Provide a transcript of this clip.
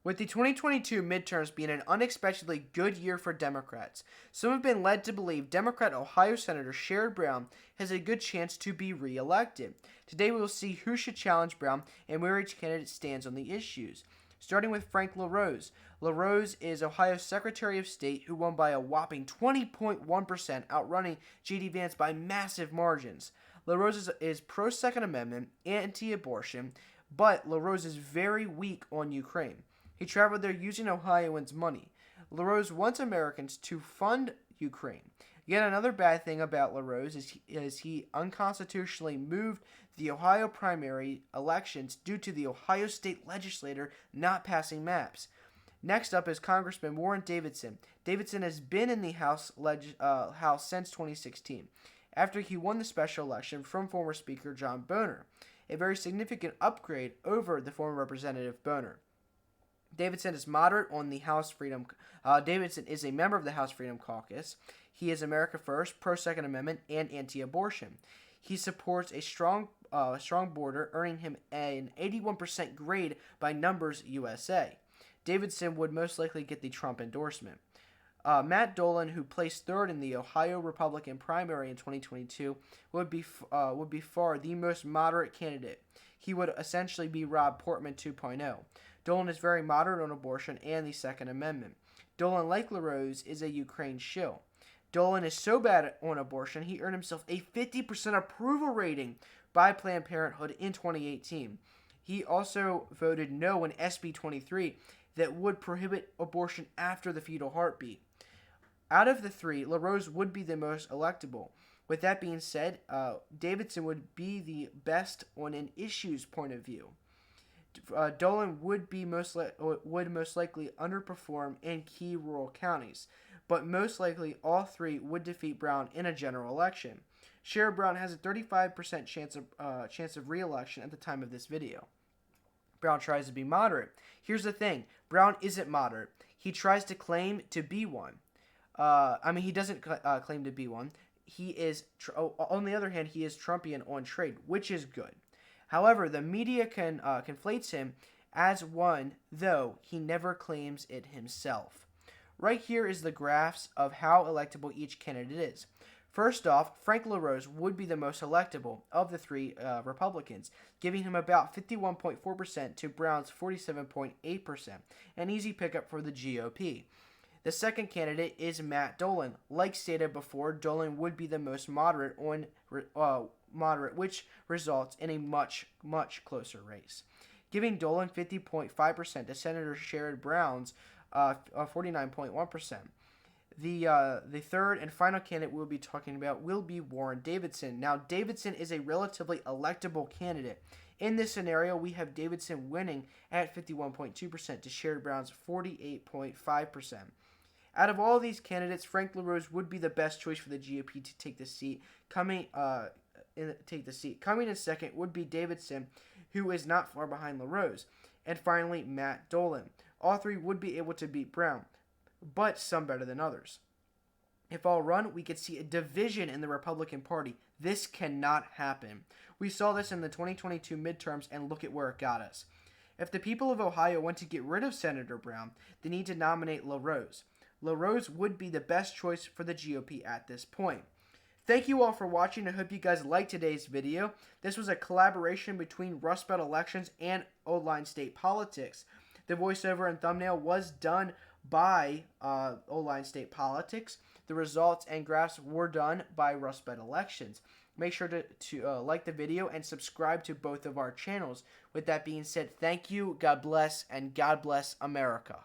With the 2022 midterms being an unexpectedly good year for Democrats, some have been led to believe Democrat Ohio Senator Sherrod Brown has a good chance to be re-elected. Today we will see who should challenge Brown and where each candidate stands on the issues. Starting with Frank LaRose. LaRose is Ohio's Secretary of State who won by a whopping 20.1%, outrunning J.D. Vance by massive margins. LaRose is pro-Second Amendment, anti-abortion, but LaRose is very weak on Ukraine. He traveled there using Ohioans' money. LaRose wants Americans to fund Ukraine. Yet another bad thing about LaRose is he unconstitutionally moved the Ohio primary elections due to the Ohio State legislature not passing maps. Next up is Congressman Warren Davidson. Davidson has been in the House since 2016, after he won the special election from former Speaker John Boehner, a very significant upgrade over the former Representative Boehner. Davidson is moderate on the House Freedom. Davidson is a member of the House Freedom Caucus. He is America First, pro-Second Amendment, and anti-abortion. He supports a strong border, earning him an 81% grade by Numbers USA. Davidson would most likely get the Trump endorsement. Matt Dolan, who placed third in the Ohio Republican primary in 2022, would be far the most moderate candidate. He would essentially be Rob Portman 2.0. Dolan is very moderate on abortion and the Second Amendment. Dolan, like LaRose, is a Ukraine shill. Dolan is so bad on abortion, he earned himself a 50% approval rating by Planned Parenthood in 2018. He also voted no in SB 23 that would prohibit abortion after the fetal heartbeat. Out of the three, LaRose would be the most electable. With that being said, Davidson would be the best on an issues point of view. Dolan would most likely underperform in key rural counties, but most likely all three would defeat Brown in a general election. Sherrod Brown has a 35% chance of re-election at the time of this video. Brown tries to be moderate. Here's the thing: Brown isn't moderate. He tries to claim to be one. He doesn't claim to be one. He is, on the other hand, he is Trumpian on trade, which is good. However, the media conflates him as one, though he never claims it himself. Right here is the graphs of how electable each candidate is. First off, Frank LaRose would be the most electable of the three Republicans, giving him about 51.4% to Brown's 47.8%, an easy pickup for the GOP. The second candidate is Matt Dolan. Like stated before, Dolan would be the most moderate, which results in a much, much closer race, giving Dolan 50.5% to Senator Sherrod Brown's 49.1%. The third and final candidate we'll be talking about will be Warren Davidson. Now, Davidson is a relatively electable candidate. In this scenario, we have Davidson winning at 51.2% to Sherrod Brown's 48.5%. Out of all these candidates, Frank LaRose would be the best choice for the GOP to take the seat. Coming in second would be Davidson, who is not far behind LaRose. And finally, Matt Dolan. All three would be able to beat Brown, but some better than others. If all run, we could see a division in the Republican Party. This cannot happen. We saw this in the 2022 midterms, and look at where it got us. If the people of Ohio want to get rid of Senator Brown, they need to nominate LaRose. LaRose would be the best choice for the GOP at this point. Thank you all for watching. I hope you guys liked today's video. This was a collaboration between Rust Belt Elections and Old Line State Politics. The voiceover and thumbnail was done by Old Line State Politics. The results and graphs were done by Rust Belt Elections. Make sure to like the video and subscribe to both of our channels. With that being said, thank you, God bless, and God bless America.